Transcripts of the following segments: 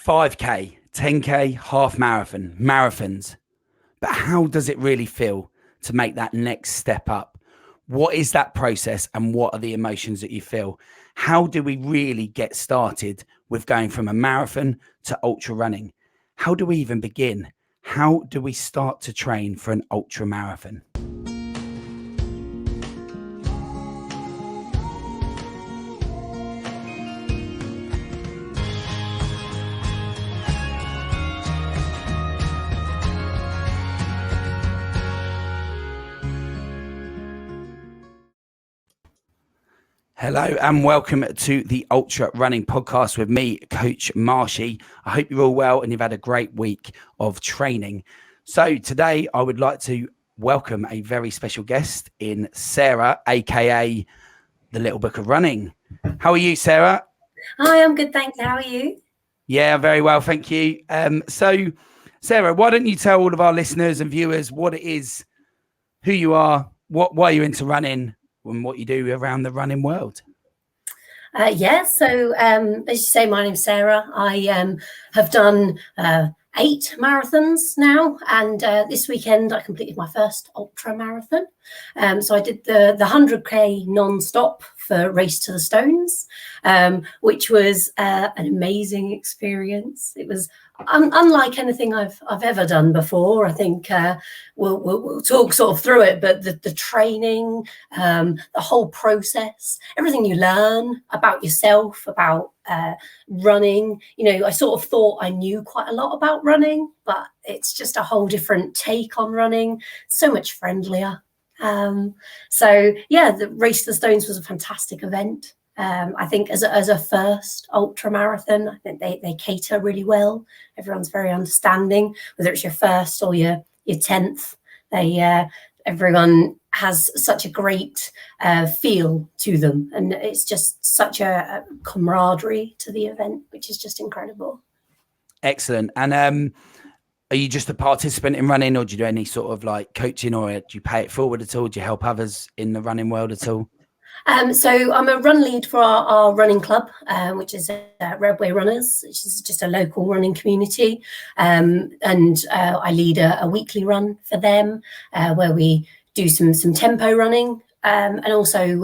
5K, 10K, half marathon, marathons. But how does it really feel to make that next step up? What is that process and what are the emotions that you feel? How do we really get started with going from a marathon to ultra running? How do we even begin? How do we start to train for an ultra marathon? Hello and welcome to the Ultra Running Podcast with me, Coach Marshy. I hope you're all well and you've had a great week of training. So today I would like to welcome a very special guest in Sarah, aka the Little Book of Running. How are you, Sarah? Hi, I'm good, thanks. How are you? Yeah, very well, thank you. So Sarah, why don't you tell all of our listeners and viewers what it is, who you are, why you're into running, and what you do around the running world. So as you say, my name's Sarah. I have done 8 marathons now, and this weekend I completed my first ultra marathon. So I did the 100k non-stop for Race to the Stones, which was an amazing experience. It was unlike anything I've ever done before. I think we'll talk sort of through it, but the training, the whole process, everything you learn about yourself, about running. You know, I sort of thought I knew quite a lot about running, but it's just a whole different take on running. So much friendlier. So yeah, the Race to the Stones was a fantastic event. I think as a first ultra marathon, I think they cater really well. Everyone's very understanding, whether it's your first or your 10th. Everyone has such a great feel to them, and it's just such a camaraderie to the event, which is just incredible. Excellent. And are you just a participant in running, or do you do any sort of like coaching, or do you pay it forward at all? Do you help others in the running world at all? So I'm a run lead for our running club, which is Redway Runners, which is just a local running community. And I lead a weekly run for them, where we do some tempo running. And also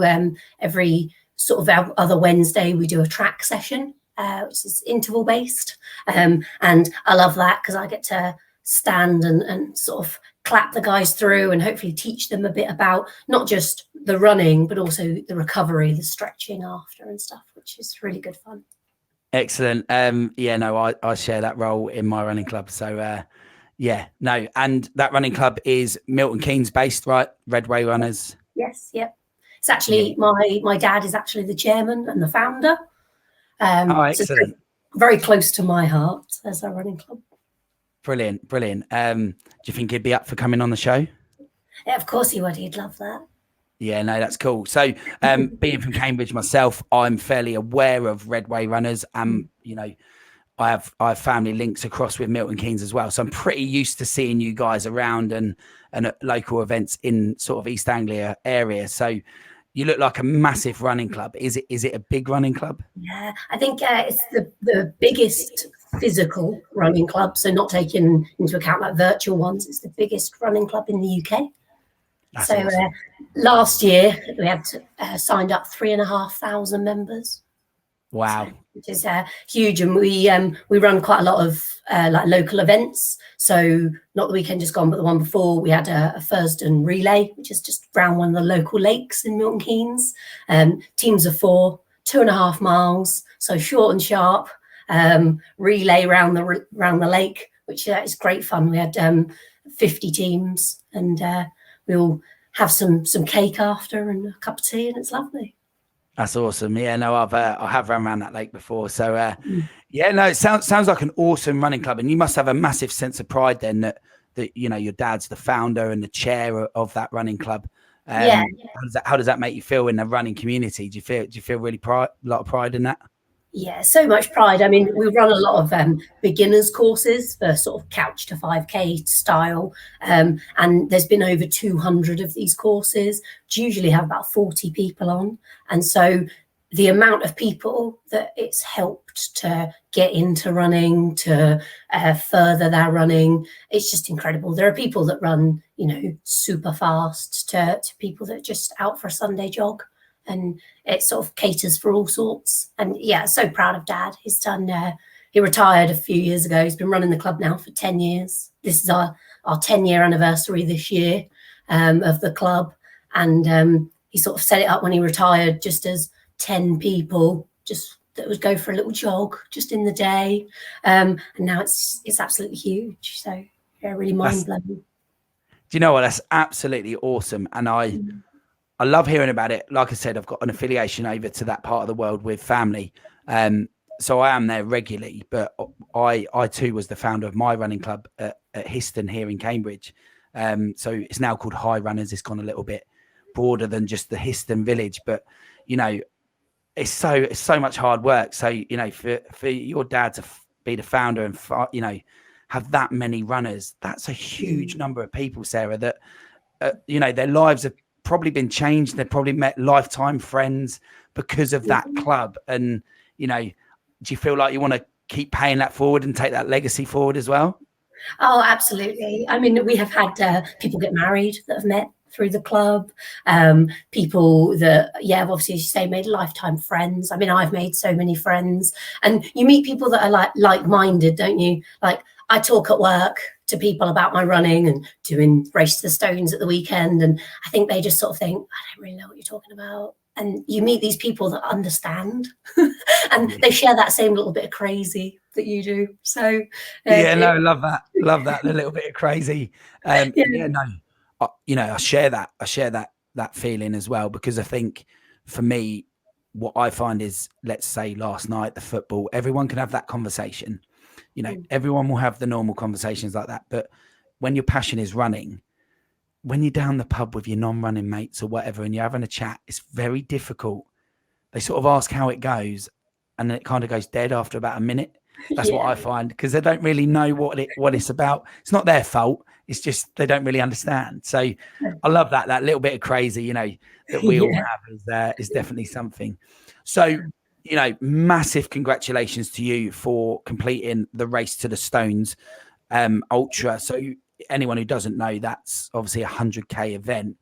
every sort of other Wednesday, we do a track session, which is interval based. And I love that because I get to stand and sort of clap the guys through and hopefully teach them a bit about not just the running, but also the recovery, the stretching after and stuff, which is really good fun. Excellent. I share that role in my running club. So and that running club is Milton Keynes based, right? Redway Runners. Yes. Yep. It's actually my dad is actually the chairman and the founder. Excellent. So very close to my heart as a running club. Brilliant. Do you think he'd be up for coming on the show? Yeah, of course he would. He'd love that. Yeah, no, that's cool. So being from Cambridge myself, I'm fairly aware of Redway Runners. You know, I have family links across with Milton Keynes as well. So I'm pretty used to seeing you guys around and at local events in sort of East Anglia area. So you look like a massive running club. Is it a big running club? Yeah, I think it's the biggest physical running club. So not taking into account like virtual ones, it's the biggest running club in the UK. That's so awesome. Last year we had signed up 3,500 members. Wow, so, which is huge, and we run quite a lot of like local events. So not the weekend just gone, but the one before, we had a Thurston relay, which is just around one of the local lakes in Milton Keynes. Teams of 4, 2.5 miles, so short and sharp. Relay around the lake, which is great fun. We had 50 teams, and we all have some cake after and a cup of tea, and it's lovely. That's awesome. Yeah, no, I have run around that lake before. So it sounds like an awesome running club, and you must have a massive sense of pride then that you know your dad's the founder and the chair of that running club. How does that make you feel in the running community? Do you feel really a lot of pride in that? Yeah, so much pride. I mean, we run a lot of beginners courses for sort of couch to 5K style. And there's been over 200 of these courses, which usually have about 40 people on. And so the amount of people that it's helped to get into running, to further their running, it's just incredible. There are people that run, you know, super fast to people that are just out for a Sunday jog, and it sort of caters for all sorts. And yeah, so proud of Dad. He's done, he retired a few years ago. He's been running the club now for 10 years. This is our 10-year anniversary this year of the club. And he sort of set it up when he retired just as 10 people just that would go for a little jog just in the day. And now it's absolutely huge. So yeah, really mind blowing. Do you know what? That's absolutely awesome. And I love hearing about it. Like I said, I've got an affiliation over to that part of the world with family. So I am there regularly, but I too was the founder of my running club at Histon here in Cambridge. So it's now called High Runners. It's gone a little bit broader than just the Histon village, but you know, it's so much hard work. So, you know, for your dad to be the founder and, you know, have that many runners, that's a huge number of people, Sarah, that, you know, their lives have probably been changed. They've probably met lifetime friends because of that club. And, you know, do you feel like you want to keep paying that forward and take that legacy forward as well? Oh, absolutely. I mean, we have had people get married that have met through the club, people that, yeah, obviously, as you say, made lifetime friends. I mean, I've made so many friends, and you meet people that are like-minded, don't you? Like, I talk at work to people about my running and doing Race to the Stones at the weekend, and I think they just sort of think, I don't really know what you're talking about. And you meet these people that understand, and they share that same little bit of crazy that you do. So love that a little bit of crazy. You know, I share that feeling as well, because I think for me, what I find is, let's say last night, the football, everyone can have that conversation. You know, everyone will have the normal conversations like that. But when your passion is running, when you're down the pub with your non-running mates or whatever, and you're having a chat, it's very difficult. They sort of ask how it goes, and then it kind of goes dead after about a minute. That's what I find, because they don't really know what it's about. It's not their fault. It's just they don't really understand. So I love that little bit of crazy, you know, that we all have is definitely something. So, you know, massive congratulations to you for completing the Race to the Stones ultra. So anyone who doesn't know, that's obviously a 100K event.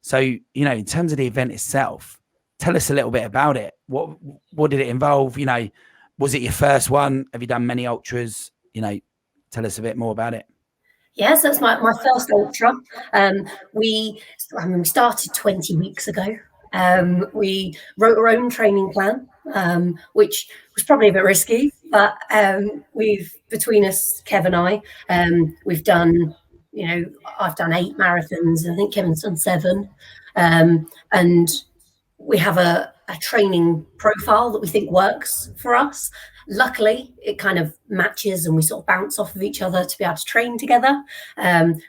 So, you know, in terms of the event itself, tell us a little bit about it. What did it involve? You know, was it your first one? Have you done many ultras? You know, tell us a bit more about it. Yes, that's my first ultra. We started 20 weeks ago. We wrote our own training plan, which was probably a bit risky, but between us, Kev and I, we've done, you know, I've done 8 marathons, and I think Kevin's done 7. And we have a training profile that we think works for us. Luckily, it kind of matches, and we sort of bounce off of each other to be able to train together,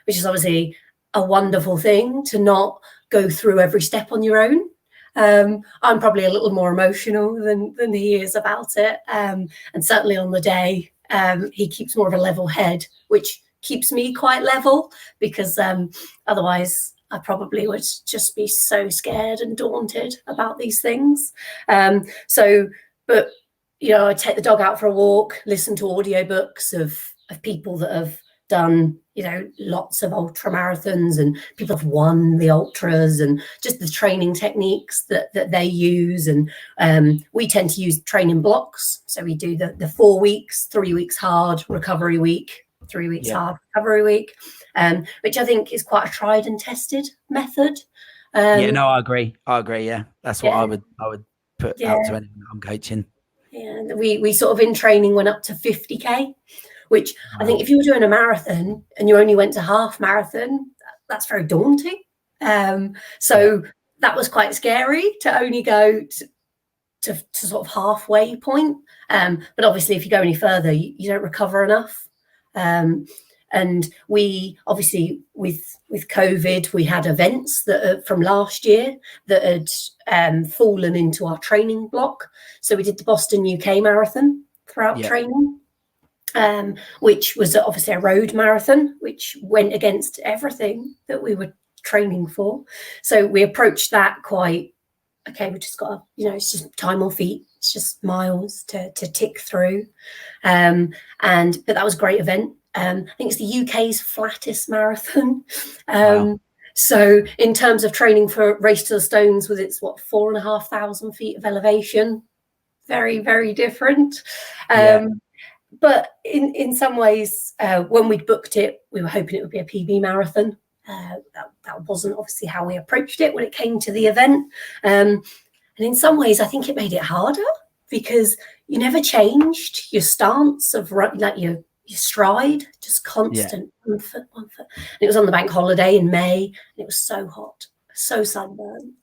which is obviously a wonderful thing, to not go through every step on your own. I'm probably a little more emotional than he is about it. And certainly on the day, he keeps more of a level head, which keeps me quite level, because otherwise I probably would just be so scared and daunted about these things. But you know, I take the dog out for a walk, listen to audiobooks of people that have done, you know, lots of ultra marathons, and people have won the ultras, and just the training techniques that they use. And we tend to use training blocks. So we do the 4 weeks, 3 weeks hard, recovery week, 3 weeks hard, recovery week, which I think is quite a tried and tested method. No, I agree. Yeah, that's what I would put out to anyone I'm coaching. Yeah, we sort of in training went up to 50K, which I think if you were doing a marathon and you only went to half marathon, that's very daunting. So that was quite scary to only go to sort of halfway point. But obviously, if you go any further, you don't recover enough. And we obviously, with COVID, we had events that from last year that had fallen into our training block. So we did the Boston UK Marathon throughout training, which was obviously a road marathon, which went against everything that we were training for. So we approached that quite okay, we've just got to, it's just time or feet. It's just miles to tick through. But that was a great event. I think it's the UK's flattest marathon. Wow. So in terms of training for Race to the Stones, with its 4,500 feet of elevation, very, very different. Yeah. But in some ways, when we'd booked it, we were hoping it would be a PB marathon. That wasn't obviously how we approached it when it came to the event. And in some ways, I think it made it harder because you never changed your stance of like your stride, just constant, one foot, one foot. And it was on the bank holiday in May, and it was so hot, so sunburned.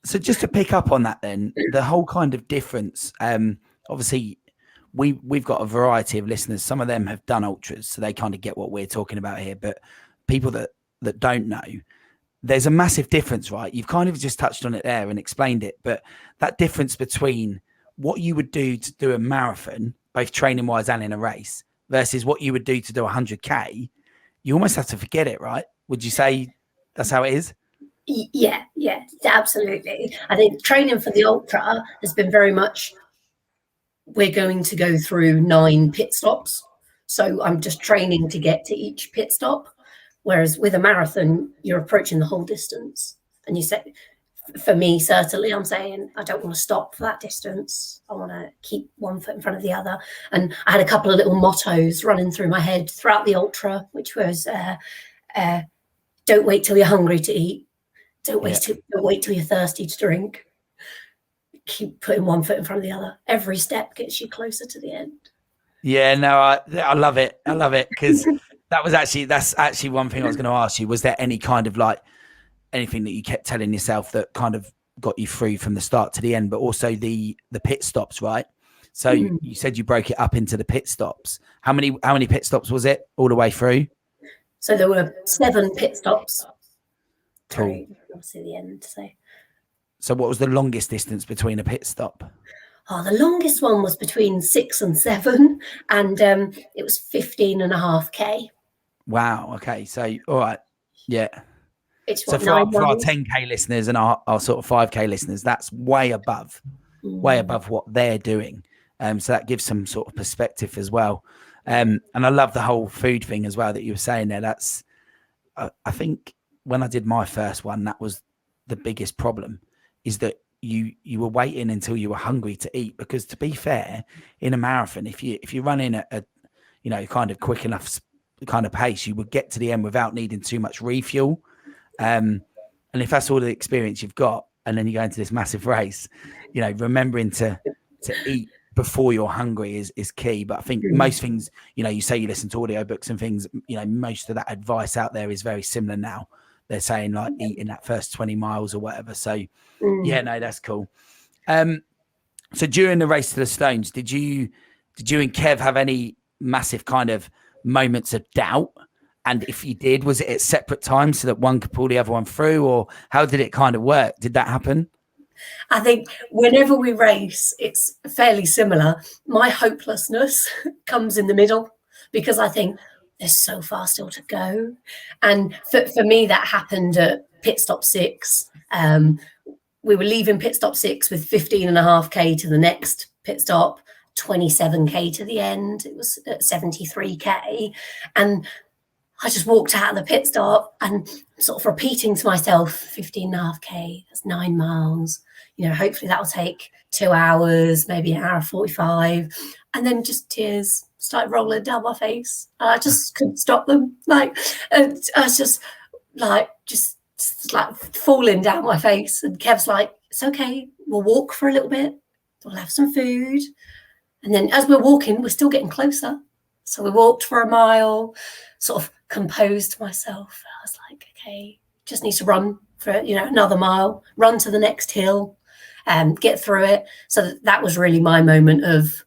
So just to pick up on that, then the whole kind of difference. Obviously, we've got a variety of listeners. Some of them have done ultras, so they kind of get what we're talking about here. But people that don't know, there's a massive difference, right? You've kind of just touched on it there and explained it, but that difference between what you would do to do a marathon, both training wise and in a race, versus what you would do to do 100K, you almost have to forget it, right? Would you say that's how it is? Yeah, absolutely. I think training for the ultra has been very much, we're going to go through 9 pit stops. So I'm just training to get to each pit stop. Whereas with a marathon, you're approaching the whole distance. And you say, for me, certainly, I'm saying I don't want to stop for that distance. I want to keep one foot in front of the other. And I had a couple of little mottos running through my head throughout the ultra, which was don't wait till you're hungry to eat. Don't wait till you're thirsty to drink. Keep putting one foot in front of the other. Every step gets you closer to the end. Yeah, no, I love it. I love it because that's actually one thing I was going to ask you. Was there any kind of like anything that you kept telling yourself that kind of got you through from the start to the end, but also the pit stops, right? So you said you broke it up into the pit stops. How many pit stops was it all the way through? So there were 7 pit stops. Cool. Obviously the end. So what was the longest distance between a pit stop? Oh, the longest one was between 6 and 7, and it was 15.5K. Wow. Okay. So all right. Yeah. It's so for our 10K listeners and our sort of 5K listeners, that's way above what they're doing. So that gives some sort of perspective as well. And I love the whole food thing as well that you were saying there. That's, I think when I did my first one, that was the biggest problem, is that you were waiting until you were hungry to eat. Because to be fair, in a marathon, if you run in at a kind of quick enough kind of pace, you would get to the end without needing too much refuel. And if that's all the experience you've got, and then you go into this massive race, remembering to eat before you're hungry is key. But I think most things, you say you listen to audiobooks and things, most of that advice out there is very similar now. They're saying like eat in that first 20 miles or whatever. So yeah, no, that's cool. So during the Race to the Stones, did you and Kev have any massive kind of moments of doubt? And if you did, was it at separate times so that one could pull the other one through, or how did it kind of work? Did that happen? I think whenever we race, it's fairly similar. My hopelessness comes in the middle because I think there's so far still to go. And for me, that happened at pit stop 6. We were leaving pit stop 6 with 15.5K to the next pit stop, 27K to the end. It was at 73K. And I just walked out of the pit stop and sort of repeating to myself, 15.5K, that's 9 miles. Hopefully that will take 2 hours, maybe an hour 45. And then just tears started rolling down my face. I just couldn't stop them. I was just falling down my face. And Kev's like, it's okay, we'll walk for a little bit. We'll have some food. And then as we're walking, we're still getting closer. So we walked for a mile, sort of composed myself. I was like, okay, just need to run for another mile, run to the next hill, and get through it. So that was really my moment of,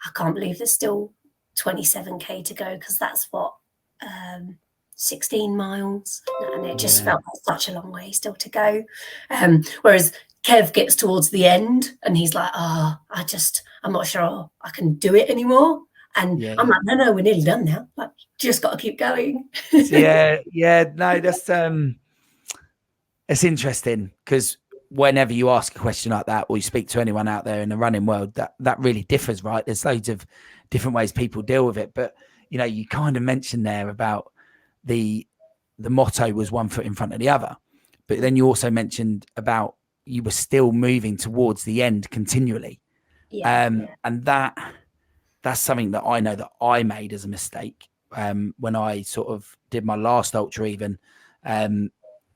I can't believe there's still 27K to go, because that's what 16 miles, and it just felt like such a long way still to go. Whereas Kev gets towards the end and he's like, I'm not sure I can do it anymore. And I'm like, no, we're nearly done now. Like, just got to keep going. No, that's it's interesting because whenever you ask a question like that, or you speak to anyone out there in the running world, that really differs, right? There's loads of different ways people deal with it. But, you know, you kind of mentioned there about the motto was one foot in front of the other. But then you also mentioned about you were still moving towards the end continually. Yeah. And that's something that I know that I made as a mistake when I sort of did my last ultra. Even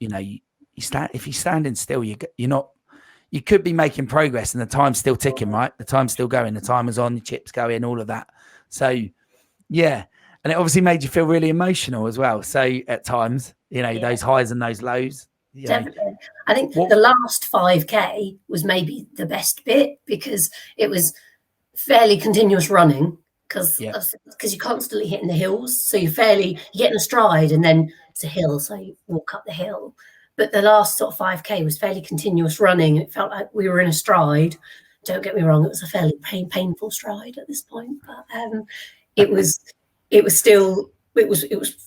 you know, you stand, if you're standing still, you're not. You could be making progress, and the time's still ticking, right? The time's still going. The timer's on. The chips going. All of that. So yeah, and it obviously made you feel really emotional as well. So at times, you know, those highs and those lows. You know, Definitely. I think what? the last 5K was maybe the best bit because it was fairly continuous running because Yeah, you're constantly hitting the hills. So you're getting a stride and then it's a hill. So you walk up the hill. But the last sort of 5K was fairly continuous running. It felt like we were in a stride. Don't get me wrong, it was a fairly painful stride at this point. But it was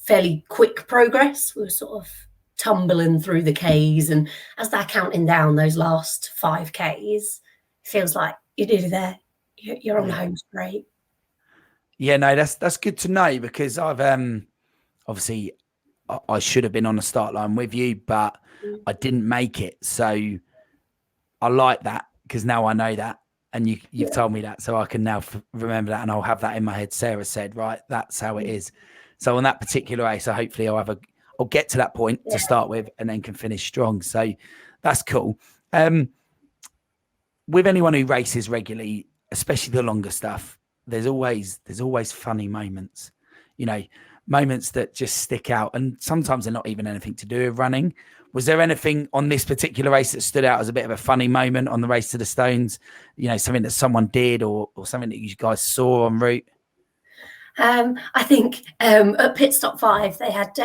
fairly quick progress. We were sort of tumbling through the Ks, and as they're counting down those last 5Ks, it feels like you're nearly there. You're on the home straight. Yeah, no, that's good to know because I've obviously I should have been on the start line with you, but I didn't make it. So I like that because now I know that, and you've told me that, so I can now remember that, and I'll have that in my head. Sarah said, right, that's how it is. So on that particular race, so hopefully I'll get to that point to start with, and then can finish strong. So that's cool. With anyone who races regularly, especially the longer stuff, there's always funny moments, you know, moments that just stick out, and sometimes they're not even anything to do with running. Was there anything on this particular race that stood out as a bit of a funny moment on the race to the Stones? You know, something that someone did or something that you guys saw en route? I think at pit stop 5 they had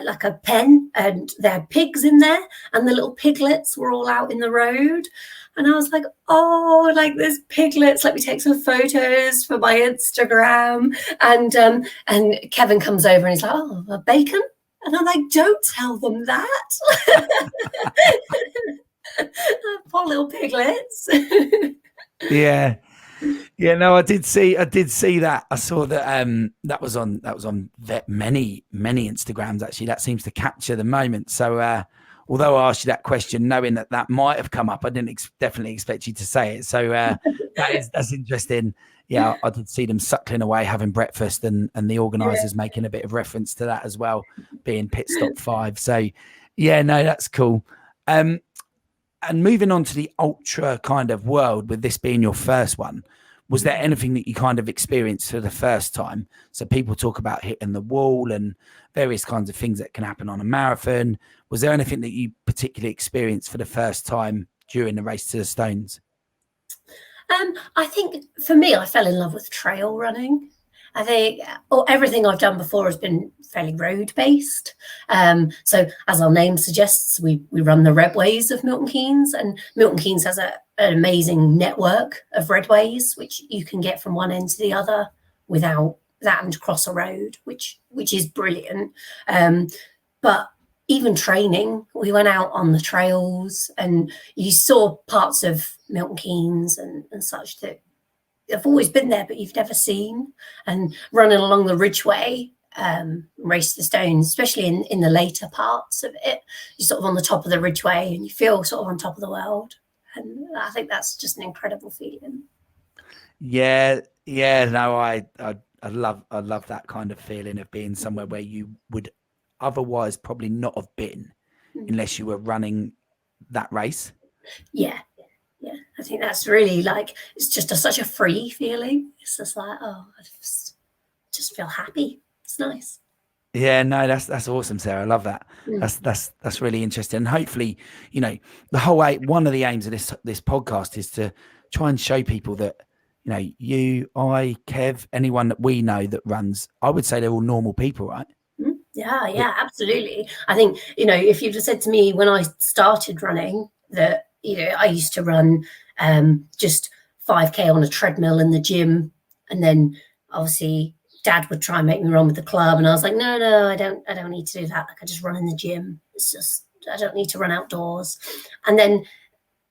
like a pen, and there had pigs in there, and the little piglets were all out in the road. And I was like, oh, like there's piglets, let me take some photos for my Instagram. And Kevin comes over and he's like, oh, a bacon? And I'm like, don't tell them that. Poor little piglets. Yeah. Yeah, no, I did see that. I saw that that was on many Instagrams actually. That seems to capture the moment. So although I asked you that question knowing that might have come up, I didn't definitely expect you to say it. So that's interesting. Yeah, I did see them suckling away having breakfast, and the organisers making a bit of reference to that as well, being pit stop 5. So yeah, no, that's cool. And moving on to the ultra kind of world, with this being your first one, was there anything that you kind of experienced for the first time? So people talk about hitting the wall and various kinds of things that can happen on a marathon. Was there anything that you particularly experienced for the first time during the race to the Stones? I think for me, I fell in love with trail running. I think everything I've done before has been fairly road based. So as our name suggests, we run the redways of Milton Keynes, and Milton Keynes has an amazing network of redways, which you can get from one end to the other without having to cross a road, which is brilliant. But even training, we went out on the trails, and you saw parts of Milton Keynes and such that have always been there, but you've never seen. And running along the Ridgeway, Race to the Stones, especially in the later parts of it, you're sort of on the top of the Ridgeway and you feel sort of on top of the world. And I think that's just an incredible feeling. Yeah, no, I love that kind of feeling of being somewhere where you would otherwise probably not have been unless you were running that race. Yeah, I think that's really like, it's just such a free feeling. It's just like, oh, I just feel happy. It's nice. Yeah, no, that's awesome, Sarah. I love that. That's really interesting. And hopefully, you know, one of the aims of this podcast is to try and show people that, you know, you, I, Kev, anyone that we know that runs, I would say they're all normal people, right? Yeah, absolutely. I think, you know, if you'd have said to me when I started running that, you know, I used to run just 5K on a treadmill in the gym, and then obviously Dad would try and make me run with the club, and I was like, no, I don't need to do that. Like, I just run in the gym. It's just don't need to run outdoors. And then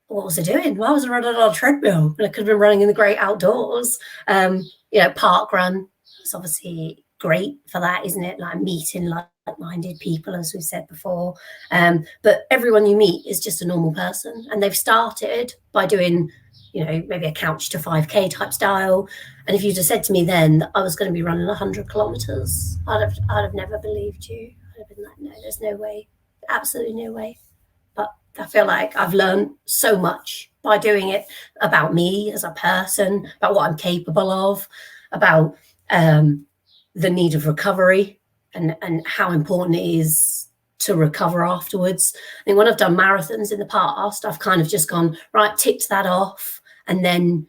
what was I doing? Well, I was running on a treadmill, and I could have been running in the great outdoors. Park run is obviously great for that, isn't it? Like meeting like-minded people, as we said before. But everyone you meet is just a normal person, and they've started by doing, maybe a couch to 5K type style. And if you'd have said to me then that I was going to be running 100 kilometers, I'd have never believed you. I'd have been like, no, there's no way, absolutely no way. But I feel like I've learned so much by doing it about me as a person, about what I'm capable of, about the need of recovery and how important it is to recover afterwards. I think when I've done marathons in the past, I've kind of just gone, right, ticked that off, and then,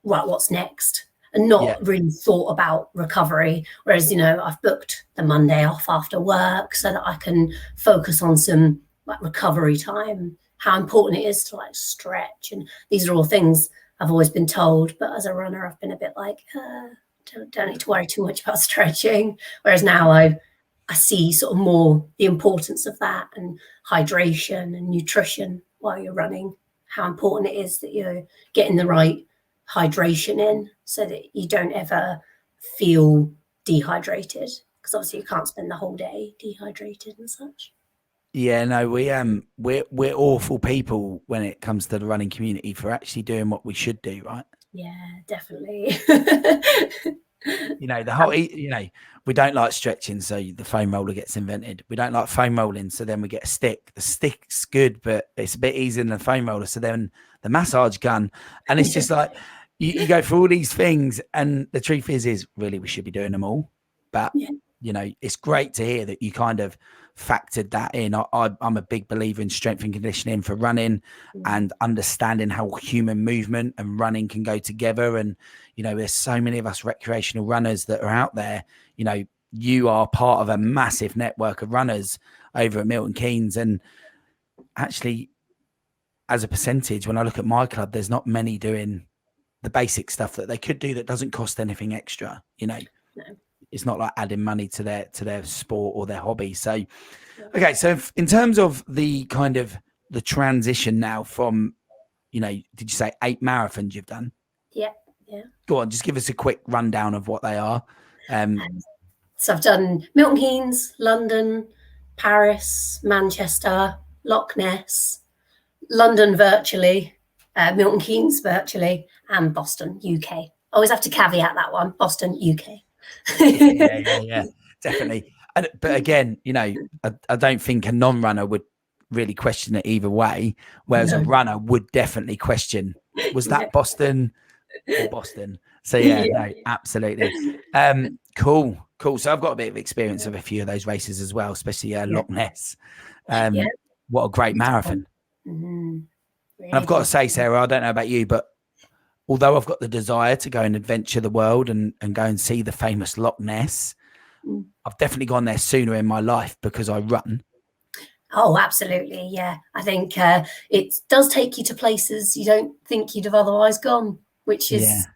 right, what's next? And not really thought about recovery. Whereas, I've booked the Monday off after work so that I can focus on some like recovery time, how important it is to like stretch. And these are all things I've always been told. But as a runner, I've been a bit like, don't need to worry too much about stretching. Whereas now I see sort of more the importance of that, and hydration and nutrition while you're running, how important it is that you're getting the right hydration in so that you don't ever feel dehydrated, because obviously you can't spend the whole day dehydrated and such. Yeah, no, we're awful people when it comes to the running community for actually doing what we should do, right? Yeah, definitely. The whole, we don't like stretching, so the foam roller gets invented. We don't like foam rolling, so then we get a stick. The stick's good, but it's a bit easier than the foam roller. So then the massage gun, and it's just like you go through all these things, and the truth is really we should be doing them all. But it's great to hear that you kind of factored that in. I'm a big believer in strength and conditioning for running, and understanding how human movement and running can go together. And there's so many of us recreational runners that are out there. You are part of a massive network of runners over at Milton Keynes, and actually, as a percentage, when I look at my club, there's not many doing the basic stuff that they could do that doesn't cost anything extra. No. It's not like adding money to their sport or their hobby. So, okay. So in terms of the kind of the transition now from, did you say 8 marathons you've done? Yeah. Go on, just give us a quick rundown of what they are. So I've done Milton Keynes, London, Paris, Manchester, Loch Ness, London virtually, Milton Keynes virtually, and Boston, UK. Always have to caveat that one, Boston, UK. yeah, definitely. But again, I don't think a non-runner would really question it either way, whereas a runner would definitely question, was that Boston or Boston? So no, absolutely. Cool. So I've got a bit of experience of a few of those races as well, especially Loch Ness. What a great marathon. And I've got to say, Sarah, I don't know about you, but although I've got the desire to go and adventure the world and go and see the famous Loch Ness, I've definitely gone there sooner in my life because I run. Oh, absolutely. Yeah. I think it does take you to places you don't think you'd have otherwise gone, which is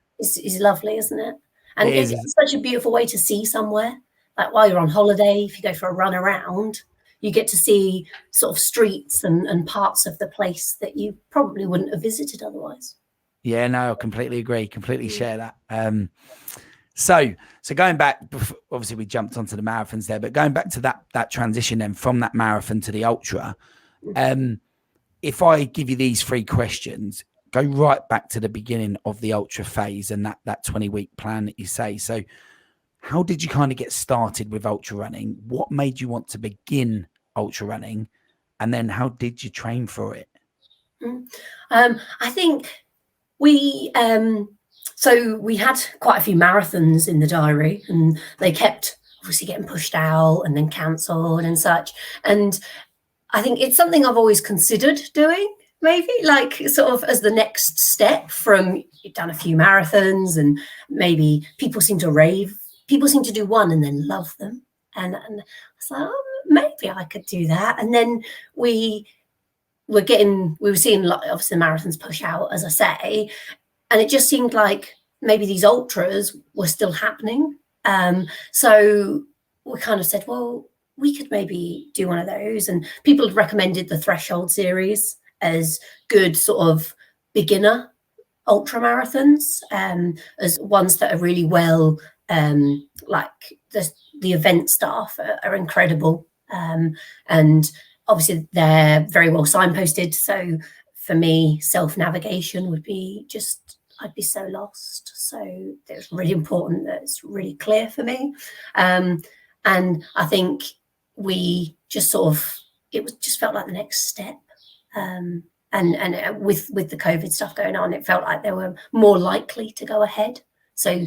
lovely, isn't it? And it's such a beautiful way to see somewhere. Like while you're on holiday, if you go for a run around, you get to see sort of streets and parts of the place that you probably wouldn't have visited otherwise. Yeah, no, I completely agree. Completely share that. So going back, obviously we jumped onto the marathons there, but going back to that transition then from that marathon to the ultra, if I give you these 3 questions, go right back to the beginning of the ultra phase and that 20-week plan that you say. So how did you kind of get started with ultra running? What made you want to begin ultra running? And then how did you train for it? I think we had quite a few marathons in the diary, and they kept obviously getting pushed out and then cancelled and such. And I think it's something I've always considered doing, maybe like sort of as the next step from you've done a few marathons, and maybe people seem to do one and then love them. And I was like, oh, maybe I could do that. And then we were seeing obviously the marathons push out, as I say, and it just seemed like maybe these ultras were still happening. So we kind of said, well, we could maybe do one of those. And people had recommended the Threshold series as good sort of beginner ultra marathons, as ones that are really well, like the event staff are incredible, and obviously they're very well signposted. So for me, self-navigation would be just, I'd be so lost. So it's really important that it's really clear for me. And I think we just sort of, it was just felt like the next step. And with the COVID stuff going on, it felt like they were more likely to go ahead. So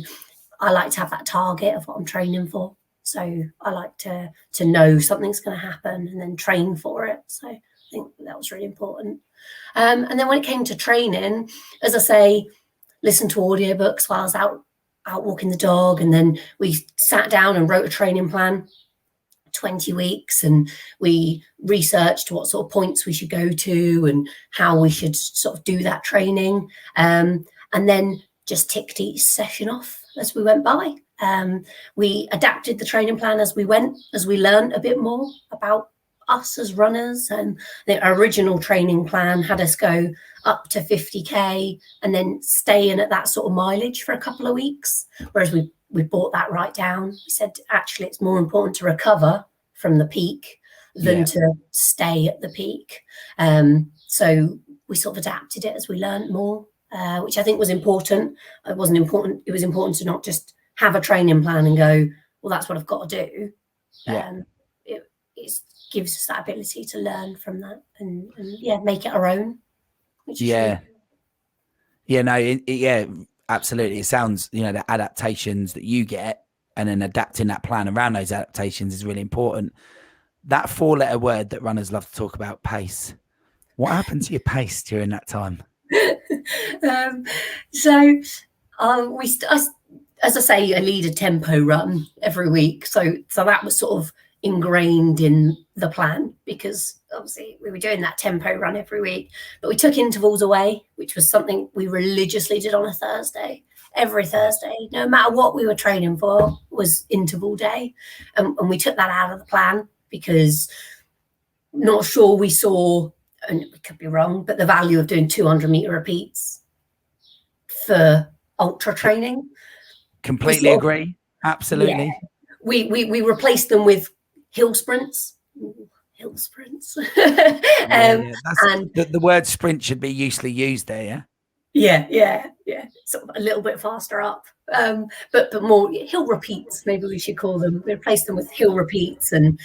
I like to have that target of what I'm training for. So I like to know something's going to happen and then train for it. So I think that was really important. And then when it came to training, as I say, listen to audiobooks while I was out walking the dog, and then we sat down and wrote a training plan, 20 weeks, and we researched what sort of points we should go to and how we should sort of do that training, and then just ticked each session off as we went by. We adapted the training plan as we went, as we learned a bit more about us as runners. And the original training plan had us go up to 50k and then stay in at that sort of mileage for a couple of weeks, whereas we brought that right down. We said, actually, it's more important to recover from the peak than to stay at the peak. So we sort of adapted it as we learned more, which I think was important. It wasn't important. It was important to not just have a training plan and go, well, that's what I've got to do. It gives us that ability to learn from that and make it our own. No, absolutely. It sounds, the adaptations that you get and then adapting that plan around those adaptations is really important. That 4-letter word that runners love to talk about, pace. What happened to your pace during that time? As I say, I lead a tempo run every week. So that was sort of ingrained in the plan, because obviously we were doing that tempo run every week, but we took intervals away, which was something we religiously did on a Thursday. Every Thursday, no matter what we were training for, was interval day. And we took that out of the plan because not sure we saw, and we could be wrong, but the value of doing 200-meter repeats for ultra training. Completely agree. Absolutely. Yeah. We replaced them with hill sprints. Hill sprints. And the word sprint should be usually used there. Yeah. Sort of a little bit faster up, but more hill repeats. Maybe we should call them. We replace them with hill repeats and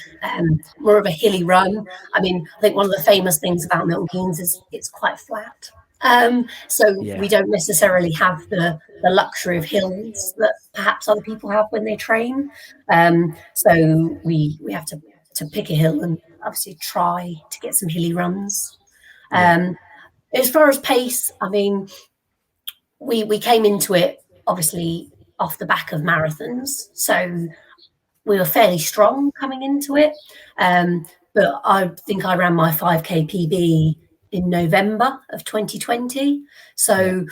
more of a hilly run. I mean, I think one of the famous things about Milton Keynes is it's quite flat. We don't necessarily have the luxury of hills that perhaps other people have when they train. So we have to pick a hill and obviously try to get some hilly runs. As far as pace, I mean, we came into it obviously off the back of marathons, so we were fairly strong coming into it. But I think I ran my 5k PB in November of 2020. So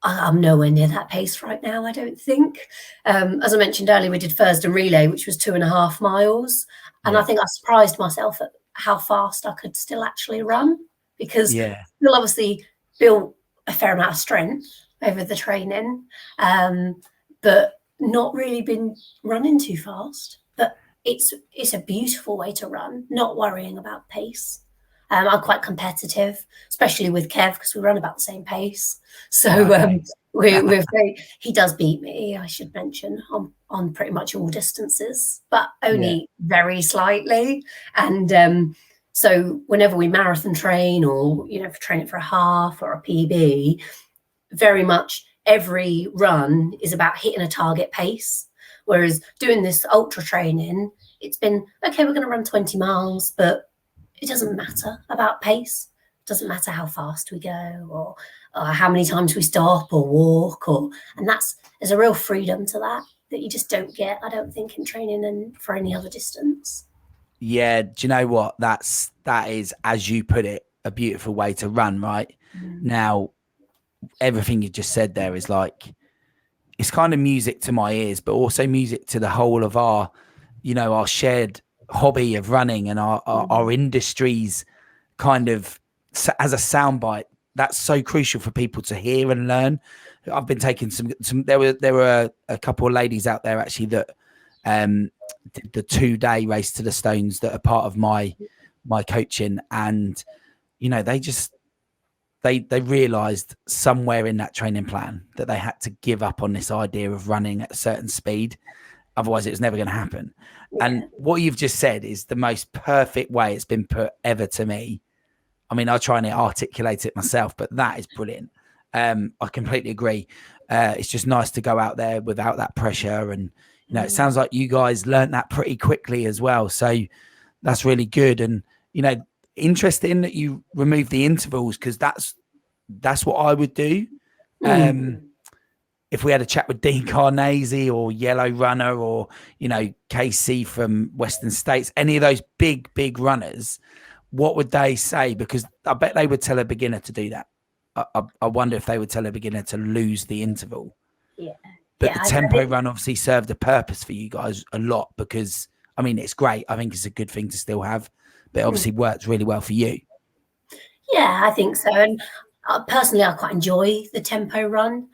I'm nowhere near that pace right now, I don't think. As I mentioned earlier, we did Thursday relay, which was 2.5 miles. And I think I surprised myself at how fast I could still actually run, because still obviously built a fair amount of strength over the training, but not really been running too fast. But it's a beautiful way to run, not worrying about pace. I'm quite competitive, especially with Kev, because we run about the same pace. So we're very, he does beat me, I should mention, on pretty much all distances, but only very slightly. And so whenever we marathon train, or for training for a half or a PB, very much every run is about hitting a target pace. Whereas doing this ultra training, it's been, okay, we're going to run 20 miles, but it doesn't matter about pace. It doesn't matter how fast we go or how many times we stop or walk, and there's a real freedom to that you just don't get, I don't think, in training and for any other distance. Yeah, do you know what? That is, as you put it, a beautiful way to run, right? Now, everything you just said there is like, it's kind of music to my ears, but also music to the whole of our, our shared hobby of running and our industries kind of as a soundbite, that's so crucial for people to hear and learn. I've been taking some there were a couple of ladies out there actually that did the 2-day race to the stones that are part of my coaching, and you know, they realized somewhere in that training plan that they had to give up on this idea of running at a certain speed, otherwise it was never going to happen. And what you've just said is the most perfect way it's been put ever to me. I mean, I try and articulate it myself, but that is brilliant. I completely agree. It's just nice to go out there without that pressure. And, you know, it sounds like you guys learned that pretty quickly as well. So that's really good. And, you know, interesting that you remove the intervals, because that's what I would do. If we had a chat with Dean Carnesi or Yellow Runner or, you know, KC from Western States, any of those big runners, what would they say? Because I bet they would tell a beginner to do that. I wonder if they would tell a beginner to lose the interval. Yeah. But the tempo run obviously served a purpose for you guys a lot, because, I mean, it's great. I think it's a good thing to still have, but it obviously works really well for you. Yeah, I think so. And personally, I quite enjoy the tempo run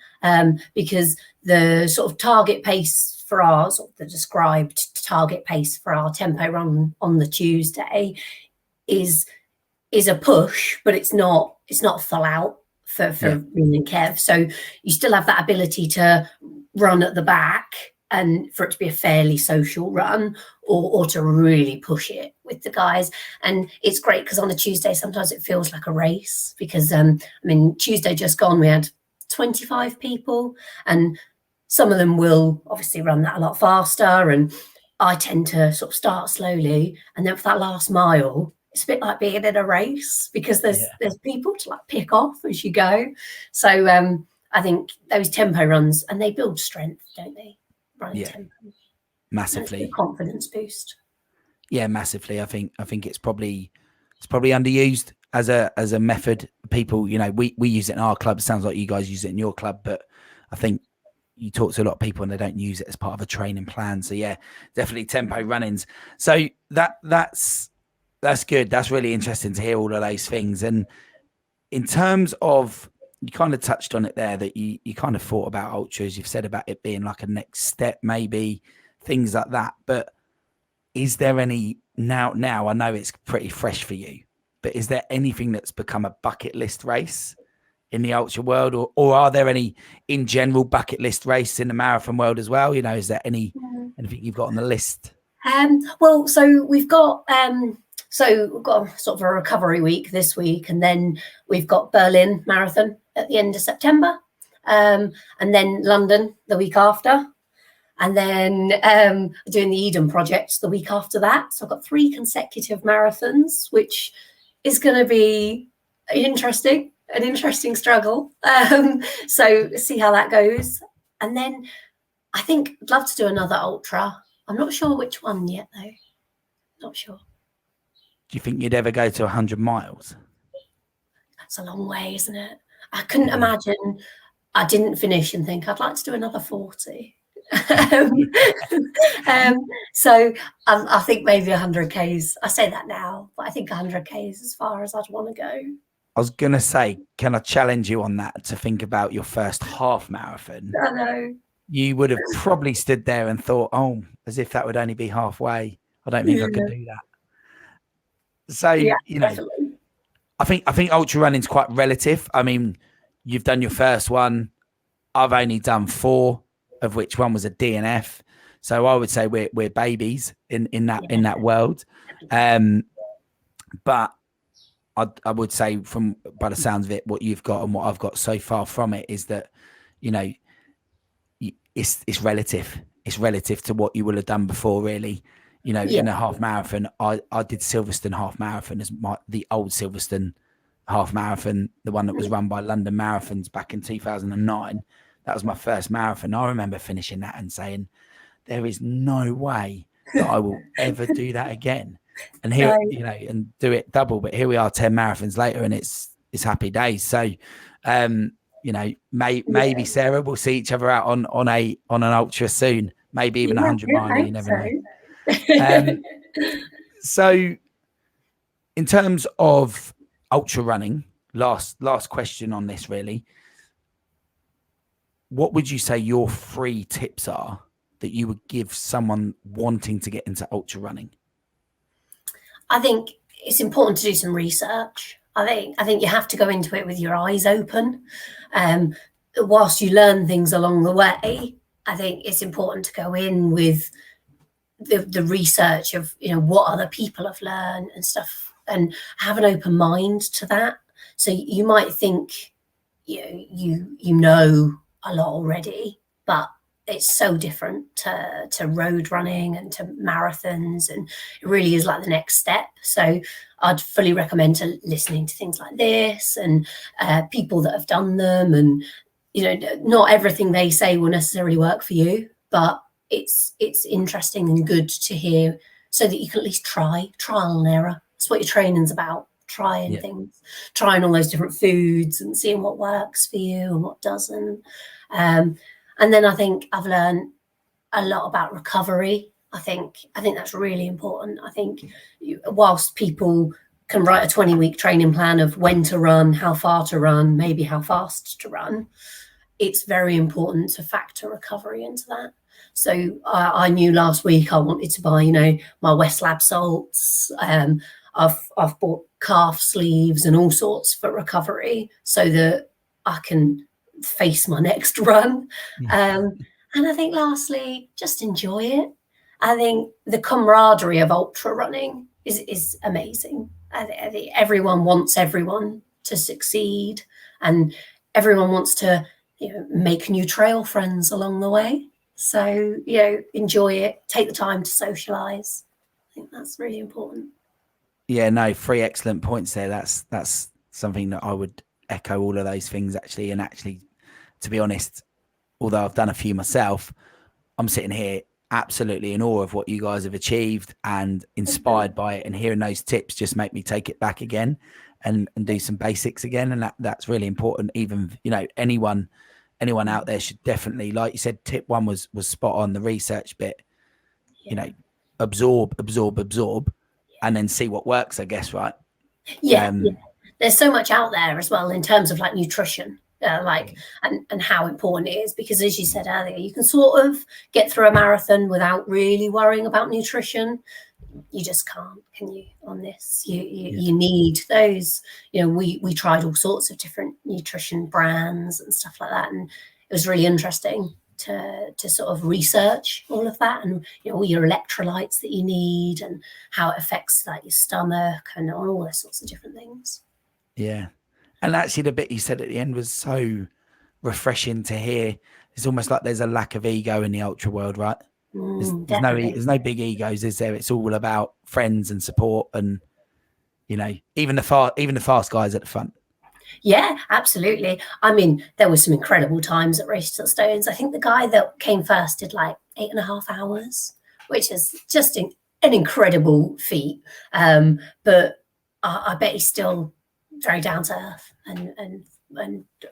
because the sort of target pace for ours, or the described target pace for our tempo run on the Tuesday is a push, but it's not full out for me and Kev. So you still have that ability to run at the back and for it to be a fairly social run, or to really push it with the guys. And it's great because on a Tuesday, sometimes it feels like a race, because I mean, Tuesday just gone, we had 25 people, and some of them will obviously run that a lot faster, and I tend to sort of start slowly, and then for that last mile, it's a bit like being in a race, because there's people to like pick off as you go. So I think those tempo runs, and they build strength, don't they? Running tempo. Massively. Confidence boost. Yeah, massively. I think it's probably underused as a method. People, you know, we use it in our club. It sounds like you guys use it in your club, but I think you talk to a lot of people and they don't use it as part of a training plan. So yeah, definitely tempo run-ins. So that's good. That's really interesting to hear all of those things. And in terms of, you kind of touched on it there, that you kind of thought about ultras. You've said about it being like a next step, maybe things like that. But is there any now I know it's pretty fresh for you, but is there anything that's become a bucket list race in the ultra world, or are there any in general bucket list race in the marathon world as well? You know, is there anything you've got on the list? Well, so we've got sort of a recovery week this week, and then we've got Berlin Marathon at the end of September, and then London the week after, and then doing the Eden Project the week after that. So I've got 3 consecutive marathons, which is going to be an interesting struggle. So see how that goes. And then I think I'd love to do another ultra. I'm not sure which one yet, though. Not sure. Do you think you'd ever go to 100 miles? That's a long way, isn't it? I couldn't imagine I didn't finish and think I'd like to do another 40. So I think maybe 100 Ks. I say that now, but I think 100 Ks is as far as I'd want to go. I was going to say, can I challenge you on that to think about your first half marathon? I know. You would have probably stood there and thought, oh, as if that would only be halfway. I don't think I could do that. So, you know, definitely. I think ultra running is quite relative. I mean, you've done your first one. I've only done 4, of which one was a DNF. So I would say we're babies in that world. But I would say, from by the sounds of it, what you've got and what I've got so far from it is that, you know, it's relative. It's relative to what you will have done before, really. You know, in a half marathon, I did Silverstone half marathon as the old Silverstone half marathon, the one that was run by London Marathons back in 2009. That was my first marathon. I remember finishing that and saying, there is no way that I will ever do that again. And here, you know, and do it double. But here we are 10 marathons later, and it's happy days. So, you know, maybe Sarah, we'll see each other out on an ultra soon, maybe even 100 mile. You never know. So in terms of ultra running, last question on this really, what would you say your 3 tips are that you would give someone wanting to get into ultra running? I think it's important to do some research. I think you have to go into it with your eyes open. Whilst you learn things along the way, I think it's important to go in with the research of, you know, what other people have learned and stuff, and have an open mind to that. So you might think, you know a lot already, but it's so different to road running and to marathons, and it really is like the next step. So I'd fully recommend to listening to things like this, and people that have done them. And not everything they say will necessarily work for you, but it's interesting and good to hear, so that you can at least trial and error. That's what your training's about. Trying things, trying all those different foods and seeing what works for you and what doesn't. And then I think I've learned a lot about recovery. I think that's really important. I think whilst people can write a 20-week training plan of when to run, how far to run, maybe how fast to run, it's very important to factor recovery into that. So I knew last week I wanted to buy, my West Lab salts. I've bought calf sleeves and all sorts for recovery, so that I can face my next run. And I think lastly, just enjoy it. I think the camaraderie of ultra running is amazing. I think everyone wants everyone to succeed, and everyone wants to make new trail friends along the way. So enjoy it, take the time to socialize. I think that's really important. Yeah, no, 3 excellent points there. That's something that I would echo all of those things actually. And actually, to be honest, although I've done a few myself, I'm sitting here absolutely in awe of what you guys have achieved and inspired by it. And hearing those tips just make me take it back again and do some basics again. And that's really important. Even, anyone out there should definitely, like you said, tip 1 was spot on, the research bit, absorb, and then see what works, I guess, right? Yeah. There's so much out there as well in terms of like nutrition, and how important it is, because as you said earlier, you can sort of get through a marathon without really worrying about nutrition. You just can't, can you, on this? You need those. We tried all sorts of different nutrition brands and stuff like that, and it was really interesting to sort of research all of that, and all your electrolytes that you need and how it affects like your stomach and all those sorts of different things. Yeah. And actually the bit you said at the end was so refreshing to hear. It's almost like there's a lack of ego in the ultra world, right? There's no big egos, is there? It's all about friends and support, and even the fast guys at the front. Yeah, absolutely. I mean, there were some incredible times at Race to the Stones. I think the guy that came first did like 8.5 hours, which is just an incredible feat. But I bet he's still very down to earth and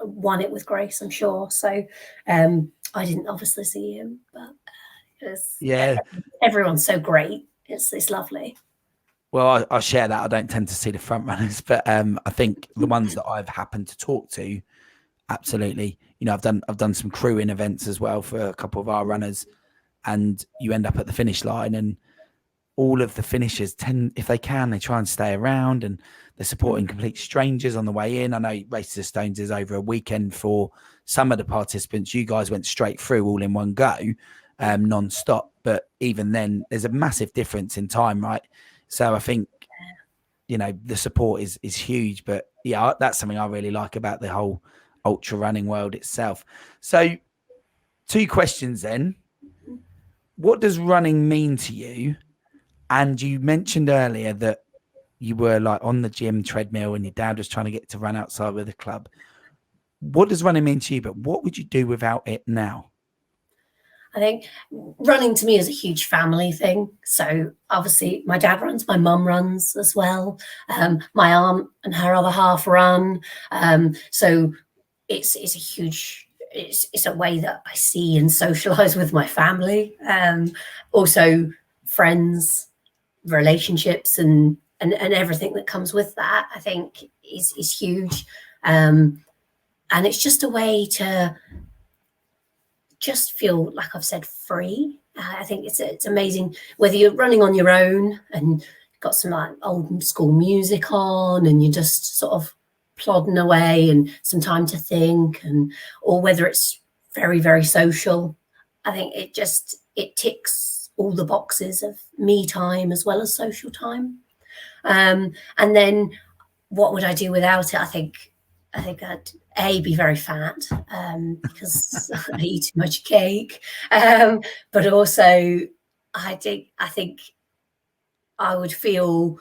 won it with grace, I'm sure. So I didn't obviously see him, but everyone's so great. It's lovely. Well, I share that. I don't tend to see the front runners, but I think the ones that I've happened to talk to, absolutely. I've done some crewing events as well for a couple of our runners, and you end up at the finish line, and all of the finishers tend, if they can, they try and stay around, and they're supporting complete strangers on the way in. I know Race to the Stones is over a weekend for some of the participants. You guys went straight through all in one go, non-stop, but even then, there's a massive difference in time, right? So I think, the support is huge, but yeah, that's something I really like about the whole ultra running world itself. So 2 questions then. What does running mean to you? And you mentioned earlier that you were like on the gym treadmill and your dad was trying to get to run outside with the club. What does running mean to you? But what would you do without it now? I think running to me is a huge family thing. So obviously my dad runs, my mum runs as well. My aunt and her other half run. So it's a huge, it's a way that I see and socialize with my family. Also friends, relationships and everything that comes with that, I think is huge. And it's just a way to just feel, like I've said, free. I think it's amazing whether you're running on your own and got some like old school music on and you're just sort of plodding away and some time to think, and or whether it's very, very social. I think it ticks all the boxes of me time as well as social time. And then what would I do without it? I think I'd be very fat, because I eat too much cake, but also I think I would feel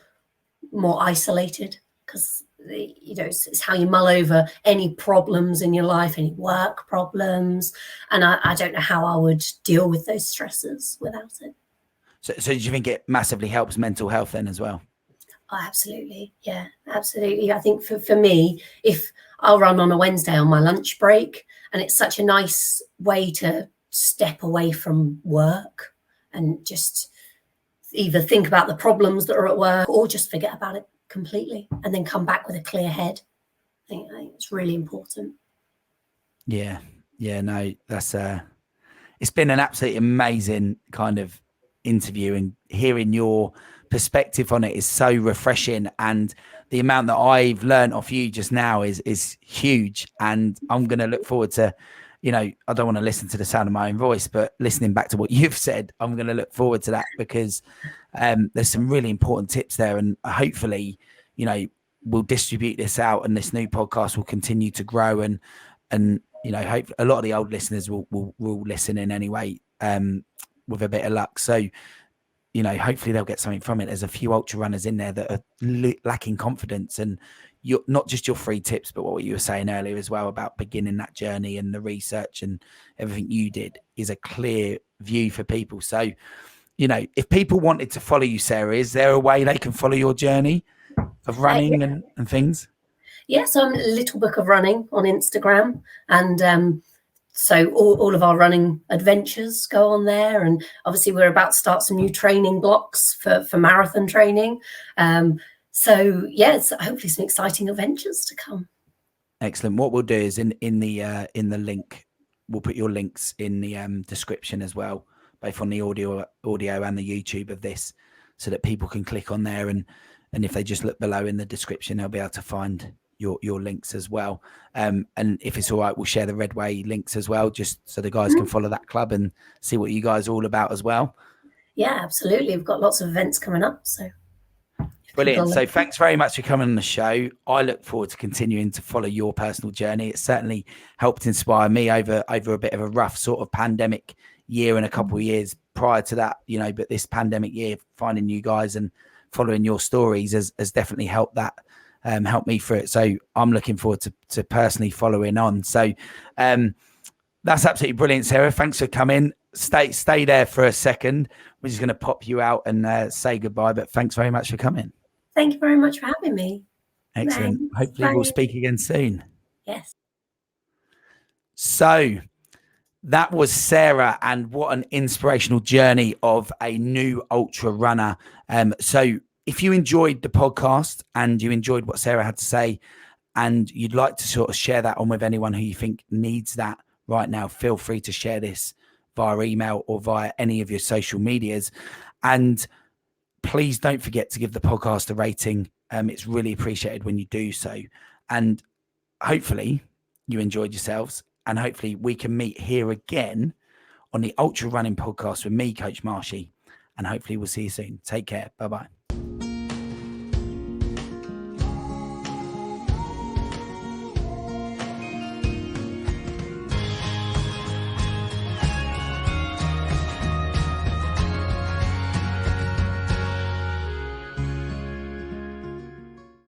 more isolated, because it's how you mull over any problems in your life, any work problems, and I don't know how I would deal with those stresses without it. So do you think it massively helps mental health then as well? Oh, absolutely. Yeah, absolutely. I think for me, if I'll run on a Wednesday on my lunch break, and it's such a nice way to step away from work and just either think about the problems that are at work or just forget about it completely and then come back with a clear head. I think it's really important. Yeah. No, that's it's been an absolutely amazing kind of interview, and hearing your perspective on it is so refreshing, and the amount that I've learned off you just now is huge. And I'm going to look forward to, I don't want to listen to the sound of my own voice, but listening back to what you've said, I'm going to look forward to that, because there's some really important tips there, and hopefully, we'll distribute this out, and this new podcast will continue to grow, and hope a lot of the old listeners will listen in anyway, with a bit of luck. So, hopefully they'll get something from it. There's a few ultra runners in there that are lacking confidence, and you're not just your free tips, but what you were saying earlier as well about beginning that journey and the research and everything you did is a clear view for people. So, if people wanted to follow you, Sarah, is there a way they can follow your journey of running and things? Yeah, so I'm Little Book of Running on Instagram, and so all of our running adventures go on there. And obviously we're about to start some new training blocks for marathon training. So hopefully some exciting adventures to come. Excellent. What we'll do is in the link, we'll put your links in the description as well, both on the audio and the YouTube of this, so that people can click on there, and if they just look below in the description, they'll be able to find your links as well. And if it's all right, we'll share the Redway links as well, just so the guys can follow that club and see what you guys are all about as well. Yeah, absolutely. We've got lots of events coming up, so brilliant. So thanks very much for coming on the show. I look forward to continuing to follow your personal journey. It certainly helped inspire me over a bit of a rough sort of pandemic year and a couple of years prior to that, but this pandemic year, finding you guys and following your stories has definitely helped that. Help me through it. So I'm looking forward to personally following on. So that's absolutely brilliant, Sarah. Thanks for coming. Stay there for a second. We're just going to pop you out and say goodbye, but thanks very much for coming. Thank you very much for having me. Excellent. Thanks. Hopefully Bye. we'll speak again soon. Yes. So that was Sarah, and what an inspirational journey of a new ultra runner. So if you enjoyed the podcast and you enjoyed what Sarah had to say, and you'd like to sort of share that on with anyone who you think needs that right now, feel free to share this via email or via any of your social medias. And please don't forget to give the podcast a rating. It's really appreciated when you do so. And hopefully you enjoyed yourselves, and hopefully we can meet here again on the Ultra Running Podcast with me, Coach Marshy. And hopefully we'll see you soon. Take care. Bye-bye.